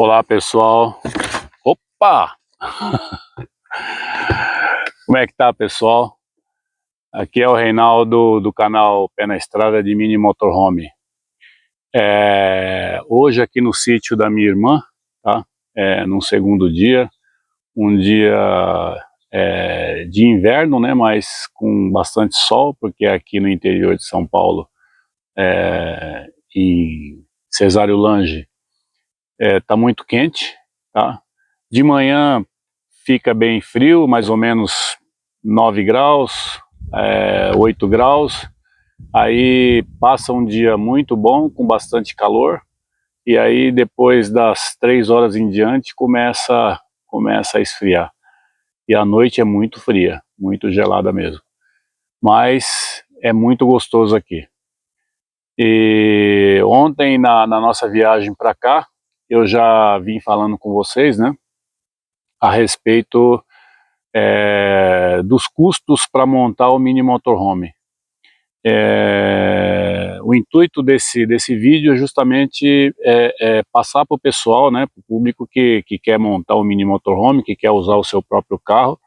Olá pessoal, opa! Como é que tá, pessoal? Aqui é o Reinaldo do canal Pé na Estrada de Mini Motorhome. Hoje aqui no sítio da minha irmã, tá? Num segundo dia, um dia de inverno, né? Mas com bastante sol, porque aqui no interior de São Paulo, em Cesário Lange, tá muito quente, tá? De manhã fica bem frio, mais ou menos 9 graus, 8 graus. Aí passa um dia muito bom, com bastante calor. E aí depois das 3 horas em diante começa a esfriar. E a noite é muito fria, muito gelada mesmo. Mas é muito gostoso aqui. E ontem na nossa viagem para cá, eu já vim falando com vocês, né? A respeito dos custos para montar o mini motorhome. O intuito desse vídeo é justamente passar para o pessoal, né, para o público que quer montar o mini motorhome, que quer usar o seu próprio carro,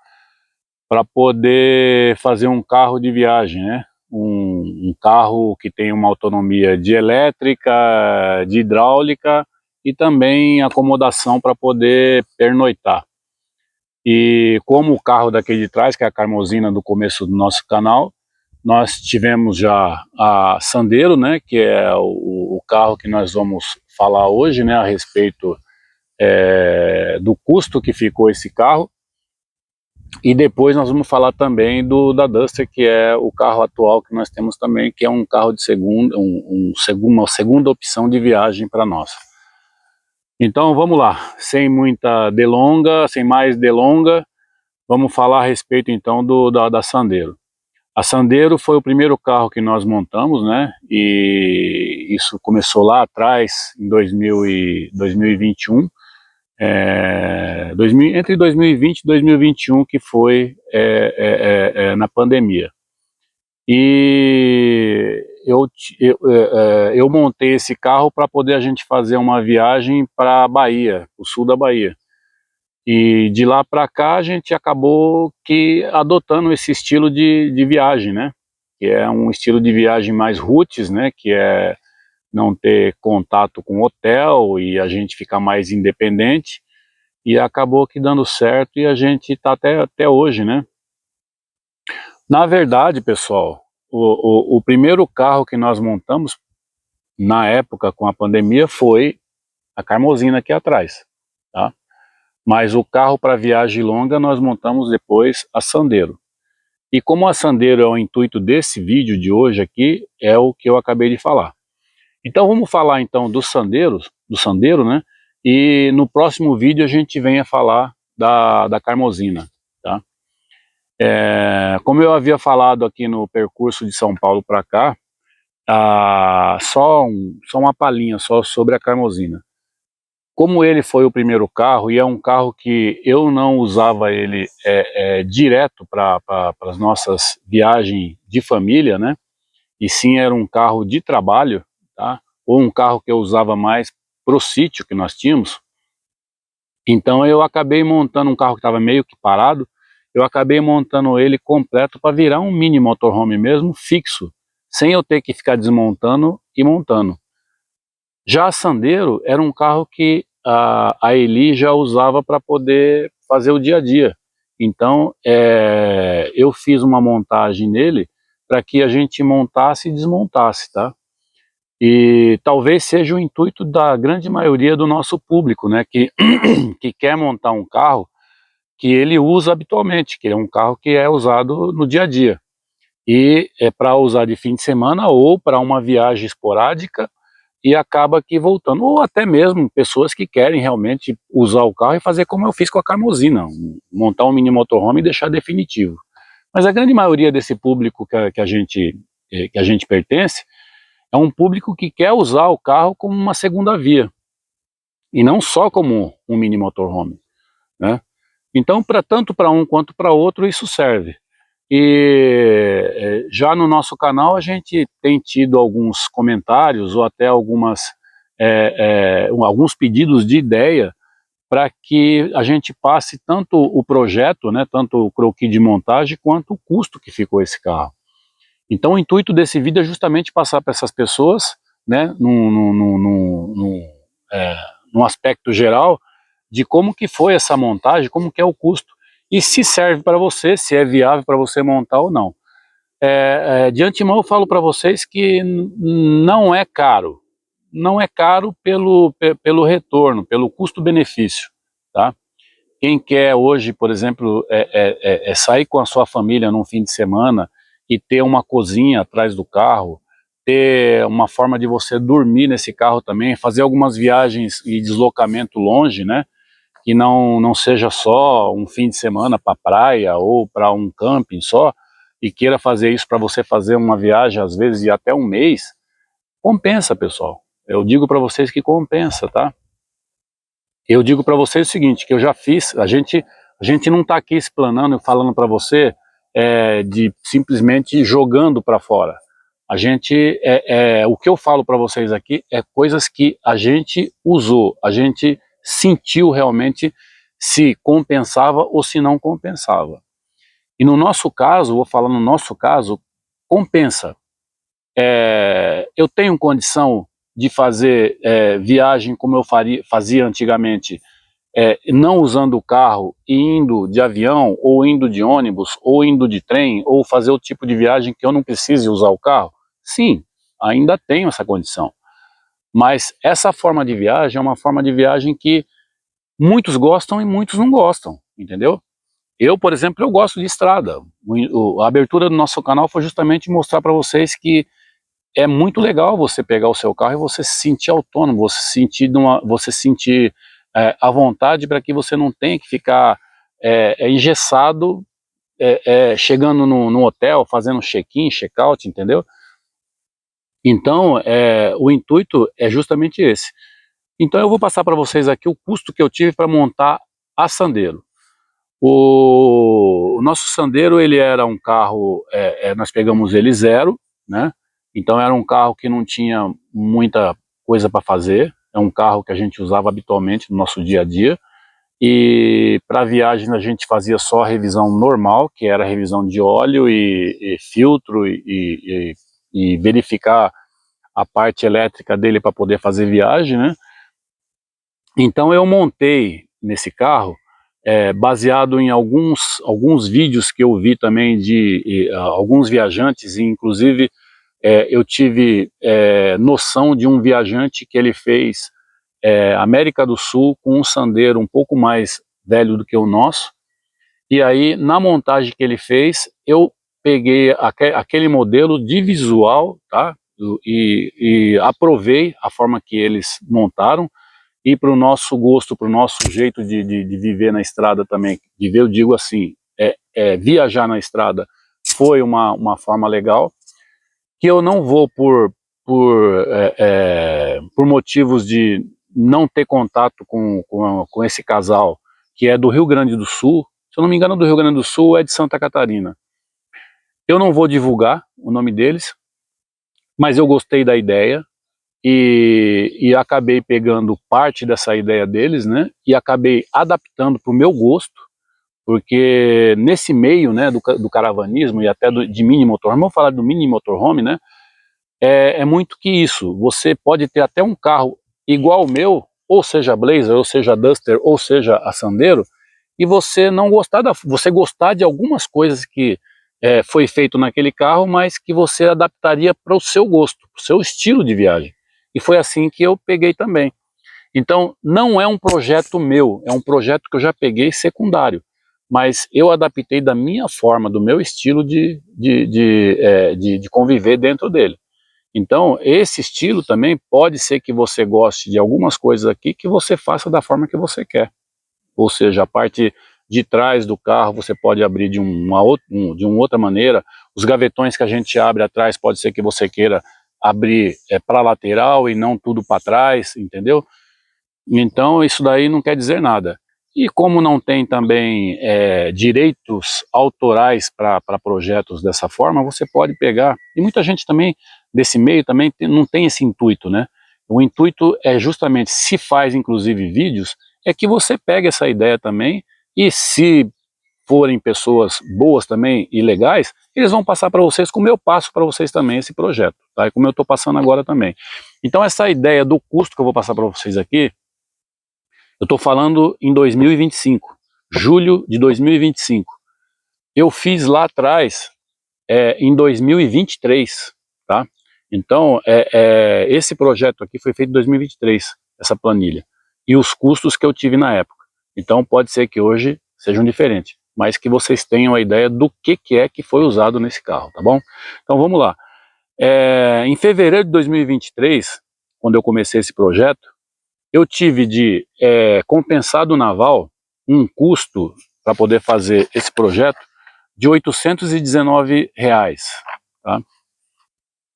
para poder fazer um carro de viagem, né? Um carro que tem uma autonomia de elétrica, de hidráulica e também acomodação para poder pernoitar. E como o carro daqui de trás, que é a Carmozina do começo do nosso canal, nós tivemos já a Sandero, né, que é o carro que nós vamos falar hoje, né, a respeito do custo que ficou esse carro. E depois nós vamos falar também da Duster, que é o carro atual que nós temos também, que é um carro de uma segunda opção de viagem para nós. Então vamos lá, sem mais delonga, vamos falar a respeito então da Sandero. A Sandero foi o primeiro carro que nós montamos, né? E isso começou lá atrás, em 2021, entre 2020 e 2021, que foi na pandemia. E eu montei esse carro para poder a gente fazer uma viagem para a Bahia, o sul da Bahia. E de lá para cá a gente acabou adotando esse estilo de viagem, né? Que é um estilo de viagem mais roots, né? Que é não ter contato com hotel e a gente ficar mais independente. E acabou que dando certo e a gente está até hoje, né? Na verdade, pessoal, o primeiro carro que nós montamos na época com a pandemia foi a Carmozina aqui atrás, tá? Mas o carro para viagem longa nós montamos depois a Sandero. E como a Sandero é o intuito desse vídeo de hoje aqui, é o que eu acabei de falar. Então vamos falar então do Sandero, né? E no próximo vídeo a gente vem a falar da Carmozina, tá? Como eu havia falado aqui no percurso de São Paulo para cá, só uma palhinha só sobre a Carmozina. Como ele foi o primeiro carro, e é um carro que eu não usava ele direto para as nossas viagens de família, né? E sim era um carro de trabalho, tá? Ou um carro que eu usava mais para o sítio que nós tínhamos. Então eu acabei montando um carro que estava meio que parado, eu acabei montando ele completo para virar um mini motorhome mesmo, fixo, sem eu ter que ficar desmontando e montando. Já a Sandero era um carro que a Eli já usava para poder fazer o dia a dia. Então eu fiz uma montagem nele para que a gente montasse e desmontasse, tá? E talvez seja o intuito da grande maioria do nosso público, né? Que quer montar um carro que ele usa habitualmente, que é um carro que é usado no dia a dia. E é para usar de fim de semana ou para uma viagem esporádica, e acaba aqui voltando, ou até mesmo pessoas que querem realmente usar o carro e fazer como eu fiz com a Carmozina, montar um mini motorhome e deixar definitivo. Mas a grande maioria desse público que a gente pertence é um público que quer usar o carro como uma segunda via, e não só como um mini motorhome, né? Então, tanto para um quanto para outro, isso serve. E já no nosso canal a gente tem tido alguns comentários ou até algumas alguns pedidos de ideia para que a gente passe tanto o projeto, né, tanto o croquis de montagem, quanto o custo que ficou esse carro. Então o intuito desse vídeo é justamente passar para essas pessoas, né, num aspecto geral, de como que foi essa montagem, como que é o custo, e se serve para você, se é viável para você montar ou não. De antemão eu falo para vocês que não é caro, não é caro pelo retorno, pelo custo-benefício, tá? Quem quer hoje, por exemplo, sair com a sua família num fim de semana e ter uma cozinha atrás do carro, ter uma forma de você dormir nesse carro também, fazer algumas viagens e deslocamento longe, né? Que não seja só um fim de semana para praia ou para um camping só, e queira fazer isso para você fazer uma viagem às vezes de até um mês, compensa, pessoal. Eu digo para vocês que compensa, tá? Eu digo para vocês o seguinte, que eu já fiz, a gente não está aqui explanando e falando para você de simplesmente jogando para fora. A gente, o que eu falo para vocês aqui é coisas que a gente usou, a gente sentiu realmente se compensava ou se não compensava. E no nosso caso, vou falar no nosso caso, compensa. Eu tenho condição de fazer viagem como eu fazia antigamente, não usando o carro, e indo de avião, ou indo de ônibus, ou indo de trem, ou fazer o tipo de viagem que eu não precise usar o carro? Sim, ainda tenho essa condição. Mas essa forma de viagem é uma forma de viagem que muitos gostam e muitos não gostam, entendeu? Eu, por exemplo, eu gosto de estrada. A abertura do nosso canal foi justamente mostrar para vocês que é muito legal você pegar o seu carro e você se sentir autônomo, você sentir à vontade, para que você não tenha que ficar engessado, chegando no hotel, fazendo check-in, check-out, entendeu? Então, o intuito é justamente esse. Então eu vou passar para vocês aqui o custo que eu tive para montar a Sandero. O nosso Sandero, ele era um carro, nós pegamos ele zero, né? Então era um carro que não tinha muita coisa para fazer, é um carro que a gente usava habitualmente no nosso dia a dia, e para viagem a gente fazia só a revisão normal, que era a revisão de óleo e filtro e verificar a parte elétrica dele para poder fazer viagem, né? Então eu montei nesse carro, baseado em alguns vídeos que eu vi também de alguns viajantes, e inclusive eu tive noção de um viajante que ele fez América do Sul com um Sandero um pouco mais velho do que o nosso, e aí na montagem que ele fez, eu peguei aquele modelo de visual, tá? E aprovei a forma que eles montaram, e para o nosso gosto, para o nosso jeito de viver na estrada também, viver, eu digo assim, viajar na estrada foi uma forma legal, que eu não vou por motivos de não ter contato com esse casal, que é do Rio Grande do Sul, se eu não me engano do Rio Grande do Sul, é de Santa Catarina. Eu não vou divulgar o nome deles, mas eu gostei da ideia, e acabei pegando parte dessa ideia deles, né, e acabei adaptando para o meu gosto, porque nesse meio, né, do caravanismo e até de mini motorhome, vamos falar do mini motorhome, né, é muito que isso, você pode ter até um carro igual ao meu, ou seja Blazer, ou seja Duster, ou seja a Sandero, e você não gostar você gostar de algumas coisas que foi feito naquele carro, mas que você adaptaria para o seu gosto, para o seu estilo de viagem. E foi assim que eu peguei também. Então, não é um projeto meu, é um projeto que eu já peguei secundário, mas eu adaptei da minha forma, do meu estilo de conviver dentro dele. Então, esse estilo também pode ser que você goste de algumas coisas aqui que você faça da forma que você quer. Ou seja, a parte de trás do carro você pode abrir de uma outra maneira, os gavetões que a gente abre atrás pode ser que você queira abrir para a lateral e não tudo para trás, entendeu? Então isso daí não quer dizer nada. E como não tem também direitos autorais para projetos dessa forma, você pode pegar, e muita gente também desse meio também não tem esse intuito, né? O intuito é justamente, se faz inclusive vídeos, é que você pegue essa ideia também e se forem pessoas boas também e legais, eles vão passar para vocês como eu passo para vocês também esse projeto, tá? E como eu estou passando agora também. Então essa ideia do custo que eu vou passar para vocês aqui, eu estou falando em 2025, julho de 2025. Eu fiz lá atrás, em 2023, tá? Então, esse projeto aqui foi feito em 2023, essa planilha, e os custos que eu tive na época. Então, pode ser que hoje sejam diferentes, mas que vocês tenham a ideia do que é que foi usado nesse carro, tá bom? Então, vamos lá. Em fevereiro de 2023, quando eu comecei esse projeto, eu tive de compensado naval um custo para poder fazer esse projeto de R$ 819, tá?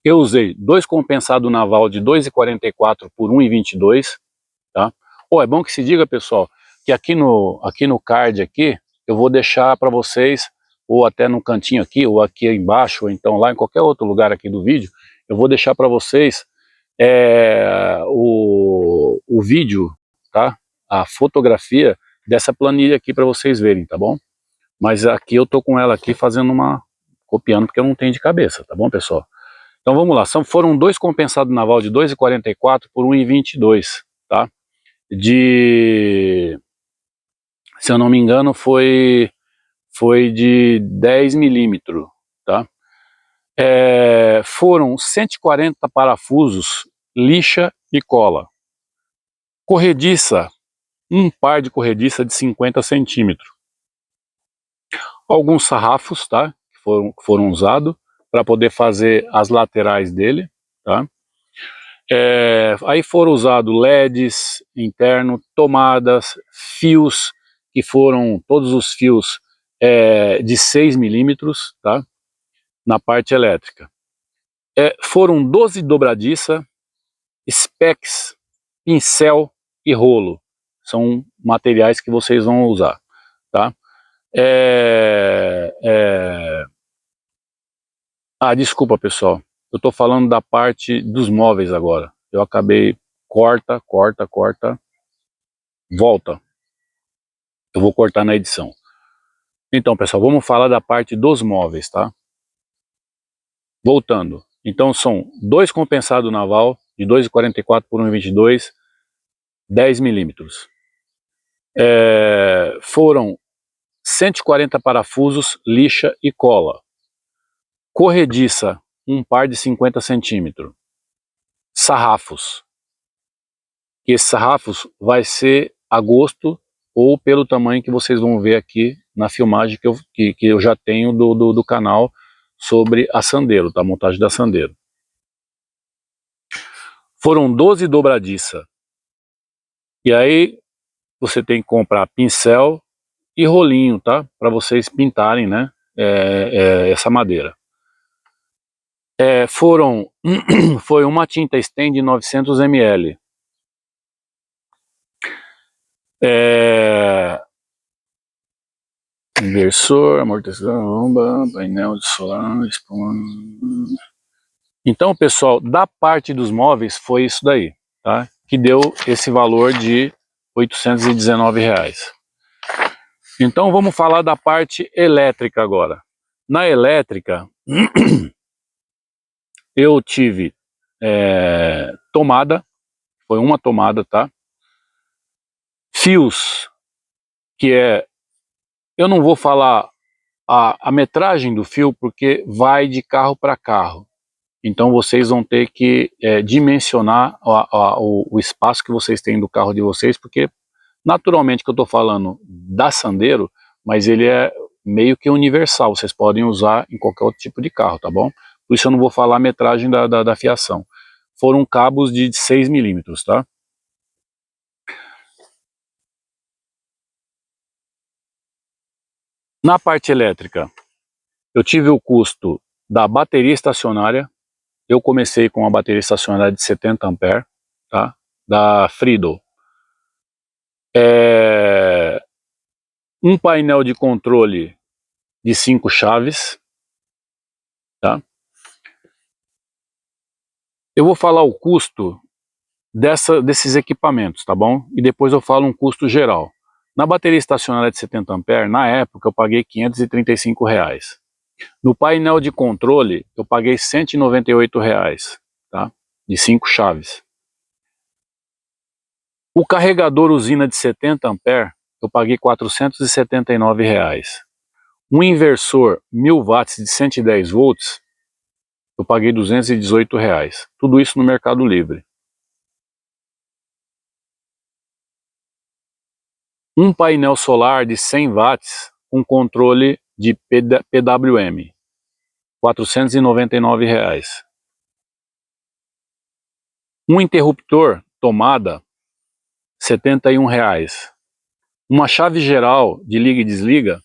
Eu usei 2 compensado naval de 2,44 por 1,22, tá? É bom que se diga, pessoal, que aqui no card aqui, eu vou deixar para vocês, ou até no cantinho aqui, ou aqui embaixo, ou então lá em qualquer outro lugar aqui do vídeo, eu vou deixar para vocês o vídeo, tá? A fotografia dessa planilha aqui para vocês verem, tá bom? Mas aqui eu tô com ela aqui fazendo copiando, porque eu não tenho de cabeça, tá bom, pessoal? Então vamos lá, foram 2 compensados naval de 2,44 por 1,22, tá? Se eu não me engano, foi de 10 milímetros, tá? Foram 140 parafusos, lixa e cola. Corrediça, um par de corrediça de 50 centímetros. Alguns sarrafos, tá? Que foram usados para poder fazer as laterais dele, tá? Aí foram usados LEDs interno, tomadas, fios, que foram todos os fios de 6 milímetros, tá? Na parte elétrica. Foram 12 dobradiça, specs, pincel e rolo. São materiais que vocês vão usar, tá? Desculpa, pessoal. Eu estou falando da parte dos móveis agora. Eu acabei... Corta. Volta. Eu vou cortar na edição. Então, pessoal, vamos falar da parte dos móveis, tá? Voltando. Então, são 2 compensado naval de 2,44 por 1,22, 10 milímetros. Foram 140 parafusos, lixa e cola. Corrediça, um par de 50 centímetros. Sarrafos. Esses sarrafos vai ser a gosto ou pelo tamanho que vocês vão ver aqui na filmagem que eu já tenho do canal sobre a Sandero, tá? A montagem da Sandero. Foram 12 dobradiça. E aí você tem que comprar pincel e rolinho, tá? Para vocês pintarem, né? Essa madeira. Foi uma tinta Stain de 900 ml. Inversor, amortecedor, painel de solar, espuma. Então, pessoal, da parte dos móveis foi isso daí, tá? Que deu esse valor de R$ 819. Então vamos falar da parte elétrica agora. Na elétrica, eu tive tomada, foi uma tomada, tá? Fios, eu não vou falar a metragem do fio, porque vai de carro para carro. Então vocês vão ter que dimensionar o espaço que vocês têm do carro de vocês, porque naturalmente que eu estou falando da Sandero, mas ele é meio que universal, vocês podem usar em qualquer outro tipo de carro, tá bom? Por isso eu não vou falar a metragem da fiação. Foram cabos de 6 milímetros, tá? Na parte elétrica, eu tive o custo da bateria estacionária. Eu comecei com uma bateria estacionária de 70 amperes, tá? Da Friedel. Um painel de controle de 5 chaves, tá? Eu vou falar o custo desses equipamentos, tá bom? E depois eu falo um custo geral. Na bateria estacionária de 70 amperes, na época eu paguei R$535. No painel de controle eu paguei R$198, tá? De 5 chaves. O carregador usina de 70 amperes eu paguei R$479. Um inversor 1000 watts de 110 volts eu paguei R$218. Tudo isso no Mercado Livre. Um painel solar de 100 watts com controle de PWM, R$499. Um interruptor tomada, R$71. Uma chave geral de liga e desliga,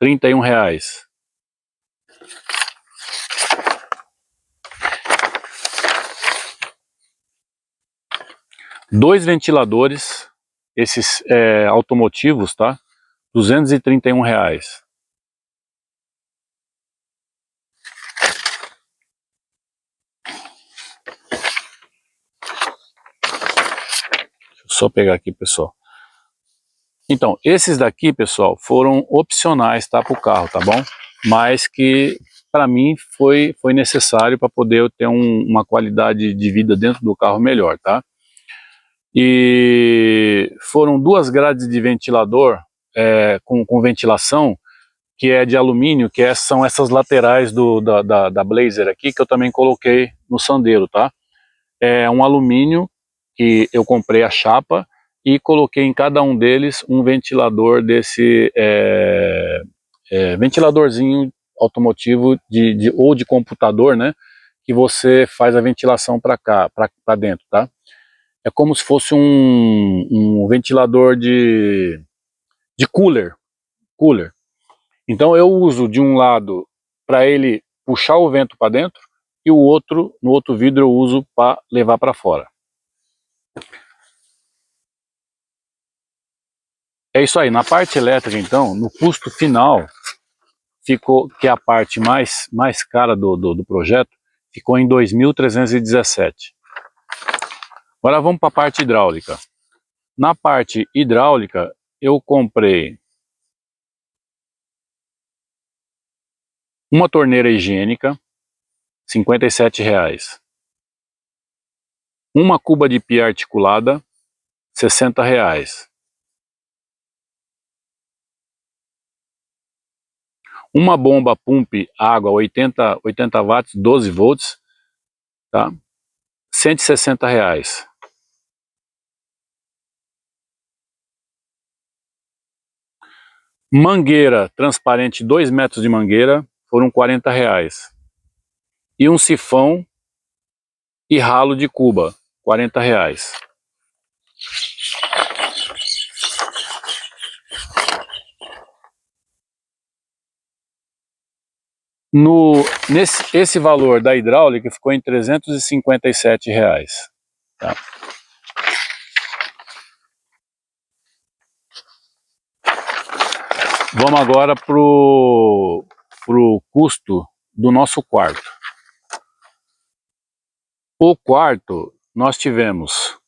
R$31. Dois ventiladores, esses automotivos, tá? R$231. Deixa eu só pegar aqui, pessoal. Então, esses daqui, pessoal, foram opcionais, tá, para o carro, tá bom? Mas que, para mim, foi necessário para poder eu ter uma qualidade de vida dentro do carro melhor, tá? E foram duas grades de ventilador com ventilação, que é de alumínio, que são essas laterais da Blazer aqui, que eu também coloquei no Sandero, tá? É um alumínio que eu comprei a chapa e coloquei em cada um deles um ventilador desse ventiladorzinho automotivo ou de computador, né? Que você faz a ventilação para cá, para dentro, tá? É como se fosse um ventilador de cooler. Então eu uso de um lado para ele puxar o vento para dentro e no outro vidro eu uso para levar para fora. É isso aí. Na parte elétrica, então, no custo final, ficou, que é a parte mais cara do projeto, ficou em 2.317. Agora vamos para a parte hidráulica. Na parte hidráulica, eu comprei uma torneira higiênica, R$57. Uma cuba de pia articulada, R$60. Uma bomba pump água 80 watts, 12 volts, tá? R$160. Mangueira transparente, 2 metros de mangueira, foram R$40. E um sifão e ralo de cuba, R$40. Esse valor da hidráulica ficou em R$357. Tá? Vamos agora pro custo do nosso quarto. O quarto nós tivemos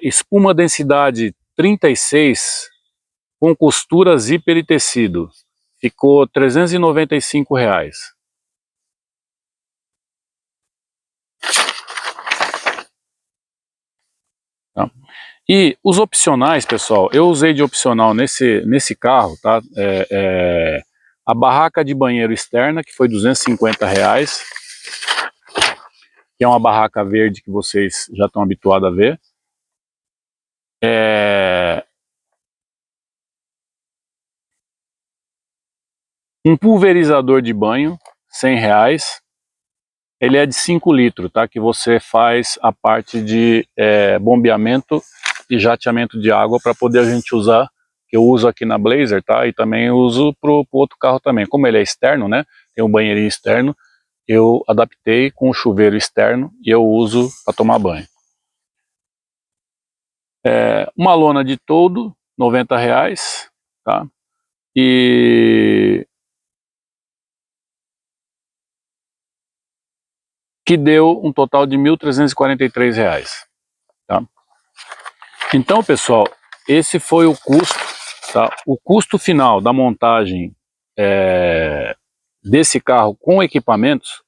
espuma densidade 36 com costura zíper e tecido, ficou R$395. Tá? E os opcionais, pessoal, eu usei de opcional nesse carro, tá? A barraca de banheiro externa, que foi R$250, que é uma barraca verde que vocês já estão habituados a ver. Um pulverizador de banho, R$100. Ele é de 5 litros, tá? Que você faz a parte de bombeamento e jateamento de água para poder a gente usar, que eu uso aqui na Blazer, tá? E também uso pro outro carro também. Como ele é externo, né? Tem um banheirinho externo, eu adaptei com o chuveiro externo e eu uso para tomar banho. Uma lona de toldo, R$90, tá? e que deu um total de R$ 1.343, tá? Então, pessoal, esse foi o custo, tá? O custo final da montagem desse carro com equipamentos,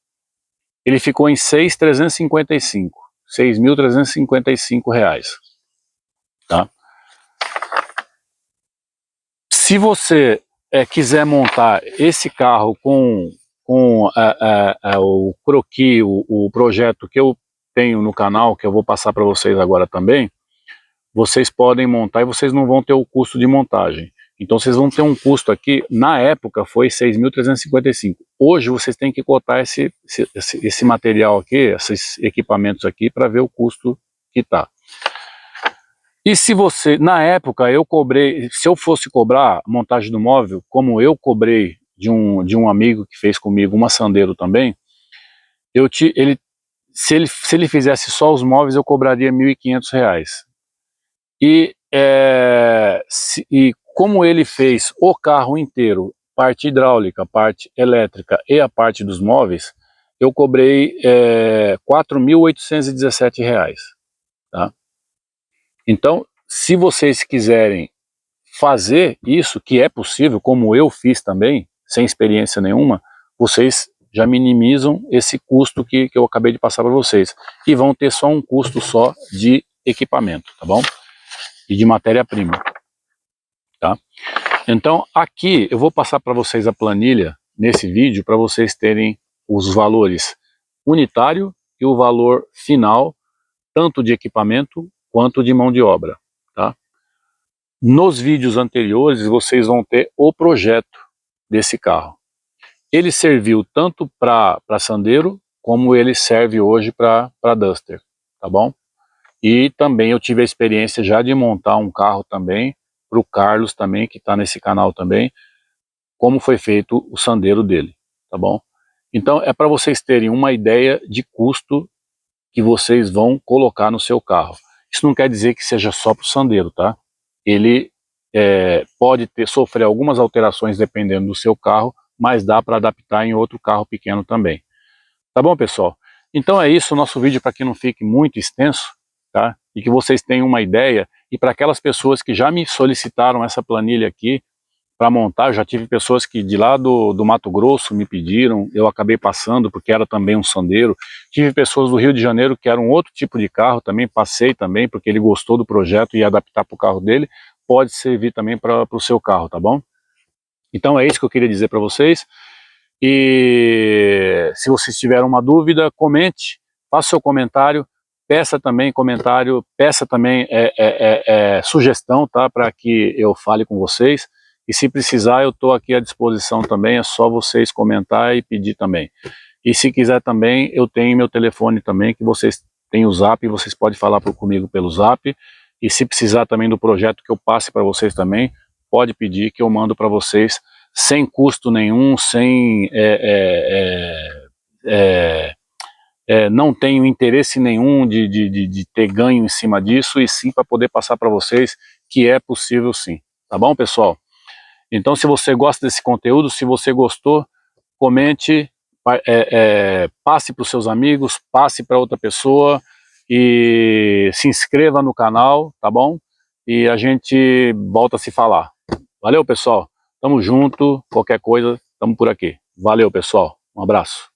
ele ficou em R$ 6.355, tá? Se você quiser montar esse carro com o croquis, o projeto que eu tenho no canal, que eu vou passar para vocês agora também, vocês podem montar e vocês não vão ter o custo de montagem. Então vocês vão ter um custo aqui, na época foi 6.355. Hoje vocês têm que cotar esse material aqui, esses equipamentos aqui, para ver o custo que tá. E se você, na época eu cobrei, se eu fosse cobrar a montagem do móvel, como eu cobrei de um amigo que fez comigo, uma Sandero também, se ele fizesse só os móveis eu cobraria R$ 1.500. E como ele fez o carro inteiro, parte hidráulica, parte elétrica e a parte dos móveis, eu cobrei R$ 4.817, tá? Então, se vocês quiserem fazer isso, que é possível, como eu fiz também, sem experiência nenhuma, vocês já minimizam esse custo que eu acabei de passar para vocês, e vão ter só um custo só de equipamento, tá bom? E de matéria-prima, tá? Então aqui eu vou passar para vocês a planilha nesse vídeo para vocês terem os valores unitário e o valor final, tanto de equipamento quanto de mão de obra, tá? Nos vídeos anteriores vocês vão ter o projeto desse carro. Ele serviu tanto para Sandero como ele serve hoje para Duster, tá bom? E também eu tive a experiência já de montar um carro também, para o Carlos também, que está nesse canal também, como foi feito o Sandero dele, tá bom? Então é para vocês terem uma ideia de custo que vocês vão colocar no seu carro. Isso não quer dizer que seja só para o Sandero, tá? Ele pode sofrer algumas alterações dependendo do seu carro, mas dá para adaptar em outro carro pequeno também. Tá bom, pessoal? Então é isso, o nosso vídeo, para que não fique muito extenso, tá? E que vocês tenham uma ideia, e para aquelas pessoas que já me solicitaram essa planilha aqui para montar, eu já tive pessoas que de lá do Mato Grosso me pediram, eu acabei passando porque era também um Sandero. Tive pessoas do Rio de Janeiro que eram outro tipo de carro também, passei também porque ele gostou do projeto e ia adaptar para o carro dele, pode servir também para o seu carro, tá bom? Então é isso que eu queria dizer para vocês. E se vocês tiverem uma dúvida, comente, faça seu comentário, peça também comentário, peça também sugestão, tá, para que eu fale com vocês. E se precisar, eu estou aqui à disposição também, é só vocês comentar e pedir também. E se quiser também, eu tenho meu telefone também, que vocês têm o Zap, vocês podem falar comigo pelo Zap. E se precisar também do projeto que eu passe para vocês também, pode pedir que eu mando para vocês sem custo nenhum, não tenho interesse nenhum de ter ganho em cima disso, e sim para poder passar para vocês que é possível sim. Tá bom, pessoal? Então se você gosta desse conteúdo, se você gostou, comente, passe para os seus amigos, passe para outra pessoa e se inscreva no canal, tá bom? E a gente volta a se falar. Valeu, pessoal? Tamo junto, qualquer coisa, tamo por aqui. Valeu, pessoal. Um abraço.